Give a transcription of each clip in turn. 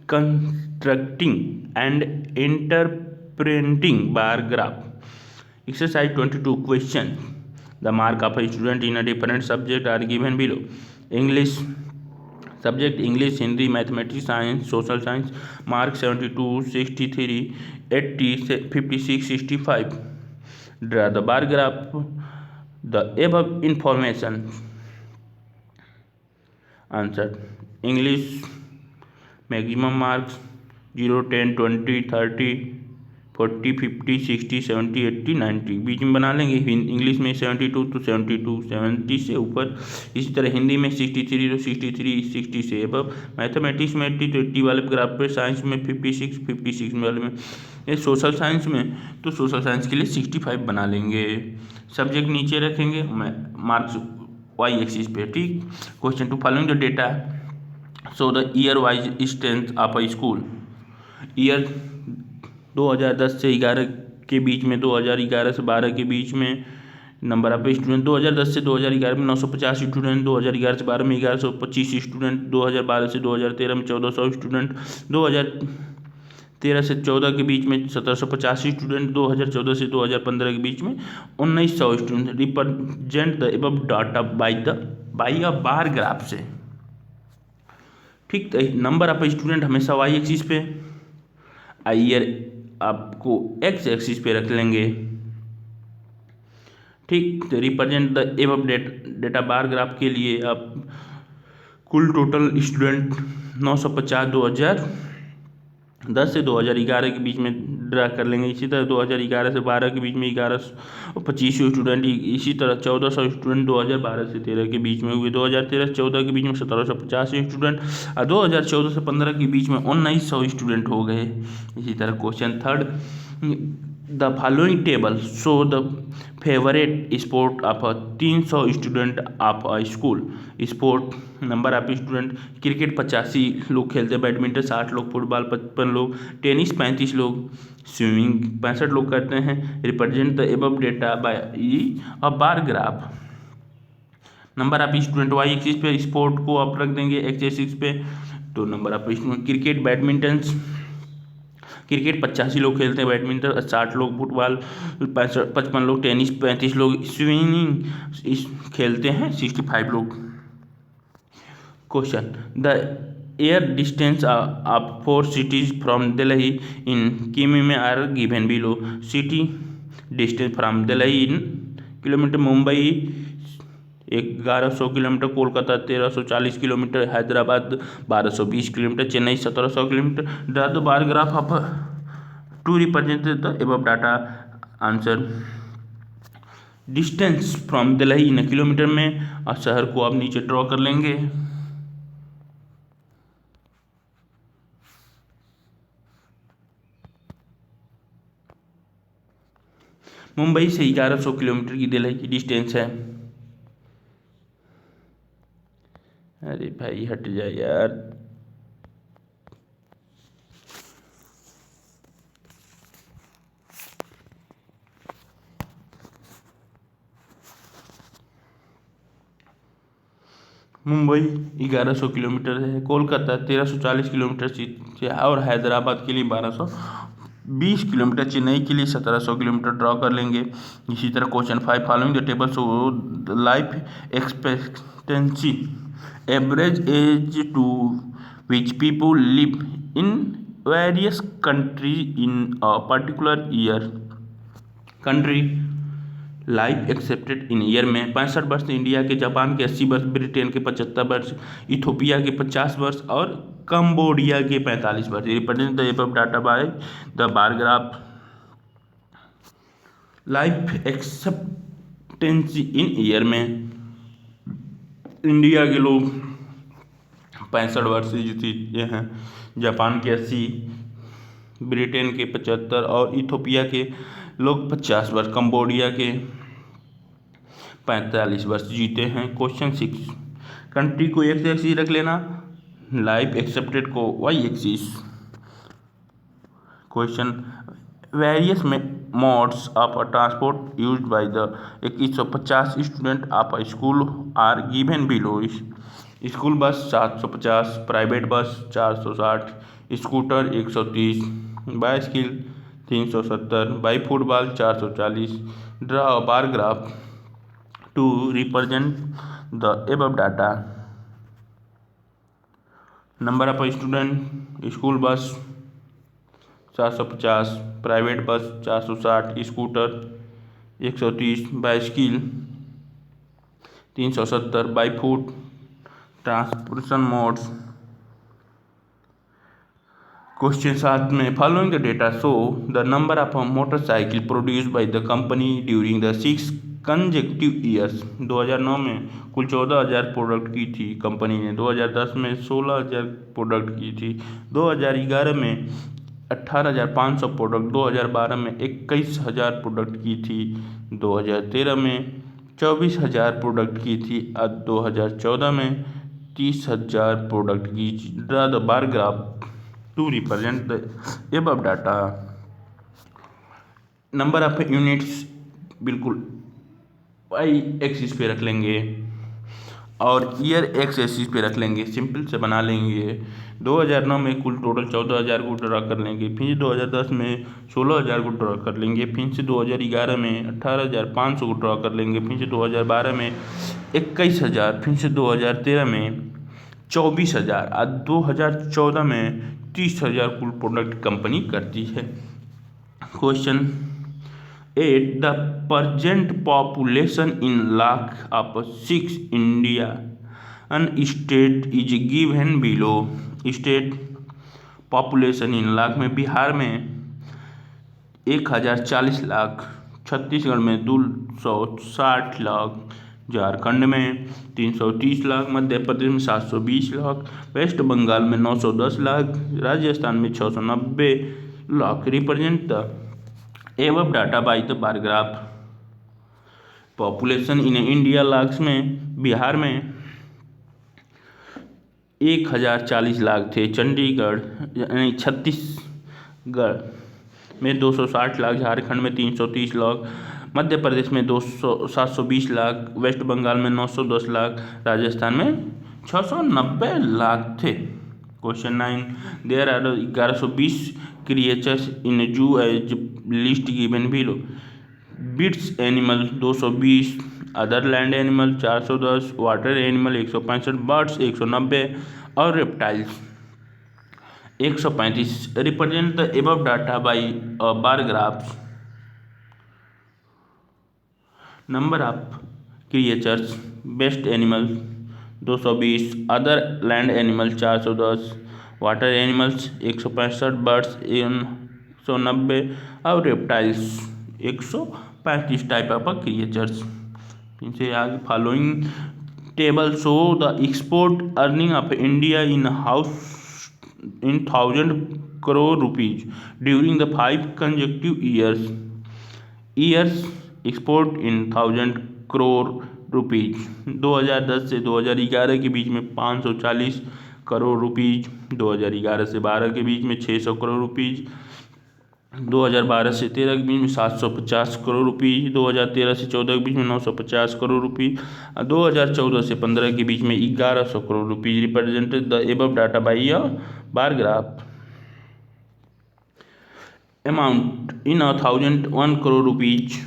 Constructing and interpreting bar graph. Exercise 22 question. The mark of a student in a different subject are given below. English subject English, Hindi, Mathematics, Science, Social Science. Mark 72, 63, 80, 56, 65. Draw the bar graph. The above information. Answer. English maximum marks 0, 10, 20, 30, 40, 50, 60, 70, 80, 90. बीच में बना लेंगे. English में 72 तो 72, 70 से ऊपर. इसी तरह हिंदी में 63 तो 63, 60 से अबव. मैथमेटिक्स में 80 तो 80 वाले ग्राफ पे. साइंस में 56, 56 वाले में. ये सोशल साइंस में तो सोशल साइंस के लिए 65 बना लेंगे. सब्जेक्ट नीचे रखेंगे, मार्क्स वाई एक्सिस पे. ठीक. Question 2. Following the data so the year wise strength of a school. Year 2010 से 11 के बीच में, 2011 से 12 के बीच में नंबर ऑफ स्टूडेंट. 2010 से 2011 में 950 स्टूडेंट. 2011 से 12 में 1125 स्टूडेंट. 2012 से 2013 में 1400 स्टूडेंट. 2013 से 14 के बीच में 1750 स्टूडेंट. 2014 से 2015 के बीच में 1900 student. Represent the above data by a bar graph से. ठीक. नंबर ऑफ स्टूडेंट हमेशा वाई एक्सिस पे, ईयर आपको एक्स एक्सिस पे रख लेंगे. ठीक. तो represent the above data bar graph के लिए आप कुल टोटल स्टूडेंट 950 2010 से 2011 के बीच में ड्रा कर लेंगे. इसी तरह 2011 से 12 के बीच में 1125 स्टूडेंट. इसी तरह 1400 स्टूडेंट 2012 से 13 के बीच में हुए. 2013 से 14 के बीच में 1750 स्टूडेंट और 2014 से 15 के बीच में 1900 स्टूडेंट हो गए. इसी तरह question 3. The following table show the favourite sport of 300 student of a school. Sport number of student. Cricket 85 लोग खेलते हैं. बैडमिंटन 60 लोग. फुटबॉल 55 लोग. टेनिस 35 लोग. स्विमिंग 65 लोग करते हैं. Represent the above data by a bar graph. Number of student Y axis पे, स्पोर्ट को आप रख देंगे एक्स एक्सिस पे. तो number of student cricket badminton, cricket 85 लोग खेलते हैं. बैडमिंटन 60 लोग. फुटबॉल 55 लोग. टेनिस 35 लोग. स्विमिंग खेलते हैं 65 लोग. Question. The air distance of 4 cities from Delhi in किमी में are given below. City distance from Delhi in kilometre. Mumbai 1100 kilometre. Kolkata 1340 kilometre. Hyderabad 1220 kilometre. Chennai 1700 kilometre. Draw the bar graph of to represent the above data. Answer. Distance from Delhi in kilometre में और शहर को आप नीचे draw कर लेंगे. मुंबई से 1100 किलोमीटर की दिल्ली की डिस्टेंस है. अरे भाई हट जा यार. मुंबई 1100 किलोमीटर है. कोलकाता 1340 किलोमीटर से और हैदराबाद के लिए 1220 किलोमीटर. चेन्नई के लिए 1700 किलोमीटर ड्रॉ कर लेंगे. इसी तरह question 5. Following the table show the life expectancy average age to which people live in various country in a particular year. Country life expected in year में 65 वर्ष. इंडिया के. जापान के 80 वर्ष. ब्रिटेन के 75 वर्ष. इथोपिया के 50 वर्ष और कंबोडिया के 45 वर्ष. Represent the above data by the bar graph. Life expectancy in year में इंडिया के लोग 65 वर्ष से जीते हैं. जापान के 80, ब्रिटेन के 75 और इथोपिया के लोग 50 वर्ष. कंबोडिया के 45 वर्ष जीते हैं. क्वेश्चन 6. कंट्री को एक्स एक्सिस रख लेना. लाइफ एक्सेप्टेड को Y axis. Question. Various modes of transport used by the 150 student of a school are given below. School bus 750, private bus 460, scooter 130, bicycle 370, by football 440। Draw a bar graph to represent the above data. Number of student, school bus 750, private bus 460, scooter 130, bicycle 370, by foot. Transportation modes. Question 7 में following the data show the number of motorcycle produced by the company during the 6 consecutive years. 2009 में कुल 14,000 product की थी company ने, 2010 में 16,000 product की थी, 2011 में 18,500 प्रोडक्ट, 2012 में 21,000 प्रोडक्ट की थी, 2013 में 24,000 प्रोडक्ट की थी और 2014 में 30,000 प्रोडक्ट की थी। Draw the bar graph to represent the above data. Number of units बिल्कुल वाई एक्सिस पे रख लेंगे और ईयर एक्स एक्सिस पे रख लेंगे, सिंपल से बना लेंगे। 2009 में कुल टोटल 14,000 को ड्रा कर लेंगे, फिर 2010 में 16,000 को ड्रा कर लेंगे, फिर से 2011 में 18,500 को ड्रा कर लेंगे, फिर से 2012 में 21,000, फिर से 2013 में 24,000 और 2014 में 30,000 कुल प्रोडक्ट कंपनी करती है। Question 8 the present population in lakh of 6 Indian state is given below. State population in lakh में बिहार में 1,040 लाख, छत्तीसगढ़ में 260 लाख, झारखंड में 330 लाख, मध्य प्रदेश में 720 लाख, वेस्ट बंगाल में 910 लाख, राजस्थान में 690 lakh. Represent the above data by the bar graph. Population in India lakh में बिहार में 1,040 लाख थे, चंडीगढ़ यानी छत्तीसगढ़ में 260 लाख, झारखंड में 330 लाख, मध्य प्रदेश में 720 लाख, वेस्ट बंगाल में 910 लाख, राजस्थान में 690 लाख थे। Question 9 there are 1120 creatures in zoo as list given below. Beasts animal 220, other land animal 410, water animal 165, birds 190 और reptiles 135। Represent the above data by a bar graph. Number of creatures, beast animal 220, other land animal 410, water animals 165, birds 190 और reptiles 135 type of creatures. इनसे आगे following table show the export earning of India in 1,000 crore rupees during the 5 consecutive years. Export in 1,000 crore rupees 2010 से 2011 के बीच में 540 crore rupees, 2011 से 12 के बीच में 600 करोड़ रुपीज, 2012 से 13 के बीच में 750 करोड़ रुपीज, 2013 से 14 के बीच में 950 करोड़ रुपीज, 2014 से 15 के बीच में 1100 crore rupees. Represented the above data by a bar graph. Amount in 1,001 crore rupees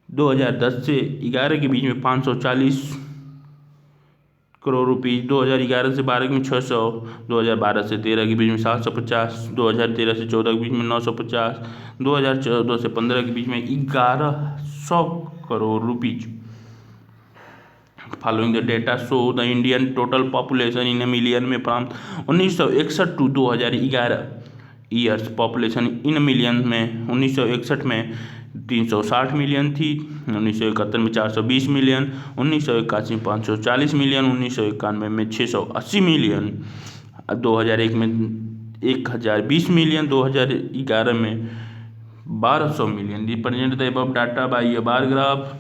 2010 से 11 के बीच में 540 करोड़ रुपीज, 2011 से 12 में 600, 2012 से 13 के बीच में 750, 2013 से 14 के बीच में 950, 2014 से 15 के बीच में 1100 crore rupees. Following the data show the Indian total population in million में from 1961 to 2011 years. Population in million में 1961 में 360 मिलियन थी, 1971 में 420 मिलियन, 1981 में 540 मिलियन, 1991 में 680 मिलियन, 2001 में 1,020 मिलियन, 2011 में 1,200 million. Represent the above data by a bar graph.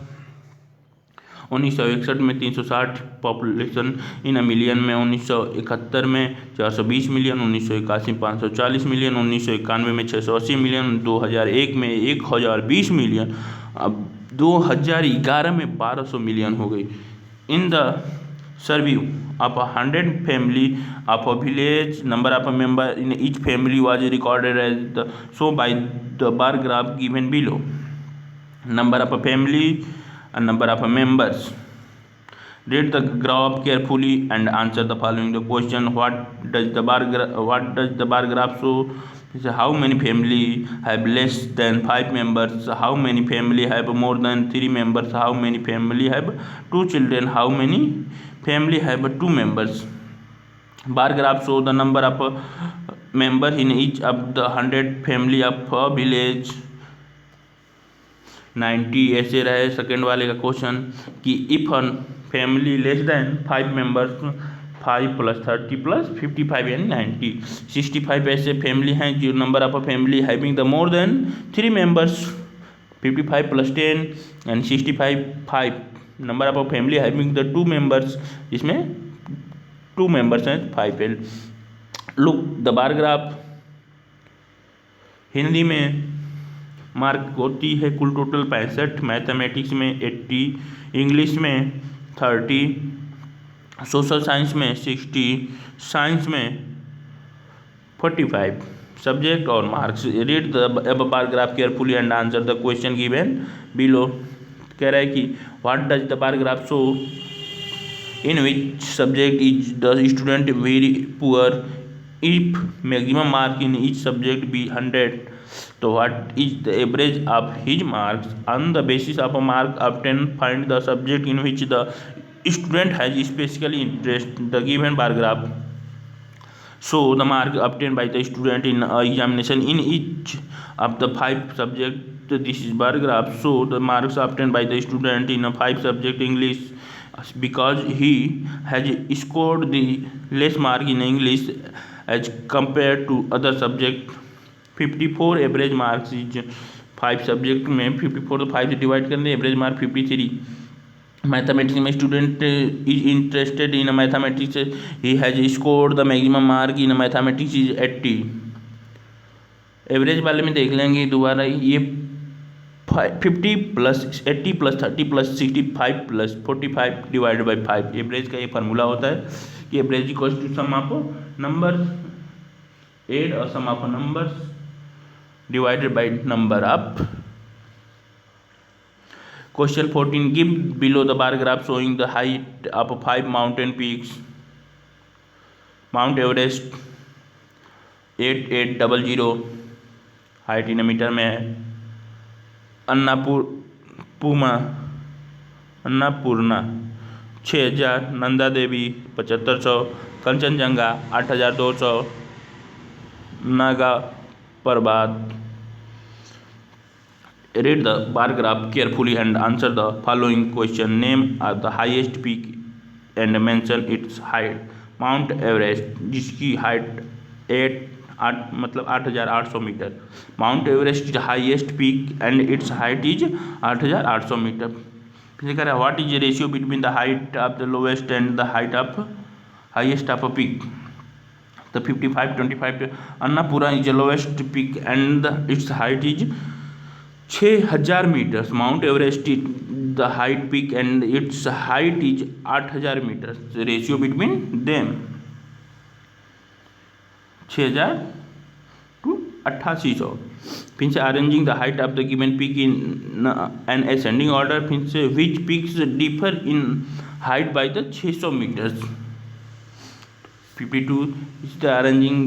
1961 में 360 पॉपुलेशन इन मिलियन में, 1971 में 420 मिलियन, 1981 में 540 मिलियन, 1991 में 680 मिलियन, 2001 में 1,020 मिलियन, अब 2011 में 1,200 मिलियन हो गई। In the survey of 100 family of a village, number of a member in each family was recorded as the so by the bar graph given below. Number of a family and number of members. Read the graph carefully and answer the following the question. What does the bar graph show? How many family have less than 5 members? How many family have more than 3 members? How many family have 2 children? How many family have 2 members? Bar graph show the number of member in each of the 100 family of a village. 90 ऐसे रहे second वाले का question कि if an family less than 5 members 5 + 30 + 55 यानी 90. 65 ऐसे family हैं जो number of a family having the more than 3 members 55 + 10 and 65 5 number of a family having the 2 members जिसमें 2 मेंबर्स हैं 5 है. Look the bar graph. Hindi में मार्क होती है कुल टोटल 65, मैथमेटिक्स में 80, इंग्लिश में 30, सोशल साइंस में 60, साइंस में 45. सब्जेक्ट और marks. Read the above bar graph carefully and answer the question given below. कह रहा है कि what does the bar graph show? In which subject is the student very poor? If maximum mark in each subject be 100, so what is the average of his marks? On the basis of a mark obtained, find the subject in which the student has special interest. The given bar graph show the mark obtained by the student in examination in each of the 5 subject. This is bar graph show the marks obtained by the student in a 5 subject English, because he has scored the less mark in English as compared to other subject. 54 average marks is 5 subject में 54 तो 5 से divide कर दें, average mark 53. Mathematics में student is interested in mathematics, he has scored the maximum mark in mathematics is 80. Average वाले में देख लेंगे दोबारा. ये 50 + 80 + 30 + 65 + 45 डिवाइडेड बाई 5 एवरेज का ये फार्मूला होता है कि average equals to sum of number add और sum of numbers divided by number of. Question 14. Give below the bar graph showing the height of 5 mountain peaks. Mount Everest 8800 height in meter में है. अन्नापूर्णा 6000, नंदा देवी 7500, कंचनजंगा 8200, नागा पर्वत. Read the bar graph carefully and answer the following question. Name the highest peak and mention its height. Mount Everest जिसकी height 8,800 metre. Mount Everest is highest peak and its height is 8,800 metre. फिर कह रहा है what is the ratio between the height of the lowest and the height of highest of a peak. The 55-25 Annapurna is the lowest peak and its height is 6000 meters. Mount Everest is the height peak and its height is 8000 meters. The ratio between them 6000 to 8800. फिर से arranging the height of the given peak in an ascending order. फिर से which peaks differ in height by the 600 meters. 52 इस arranging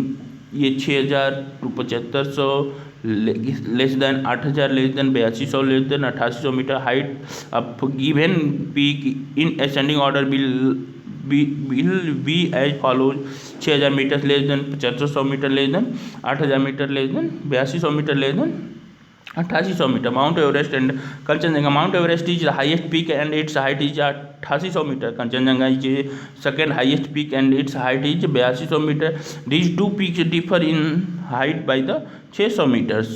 ये 6000 to 7500 less than 8000 less than 8200 less than 8800 meter. Height of given peak in ascending order will be as follows. 6000 meter less than 7500 meter less than 8000 meter less than 8200 meter less than 8800 meter. Mount Everest and Kanchenjunga. Mount Everest is the highest peak and its height is 8800 meter. Kanchenjunga is second highest peak and its height is 8200 metre. These two peaks differ in height by the 600 metres.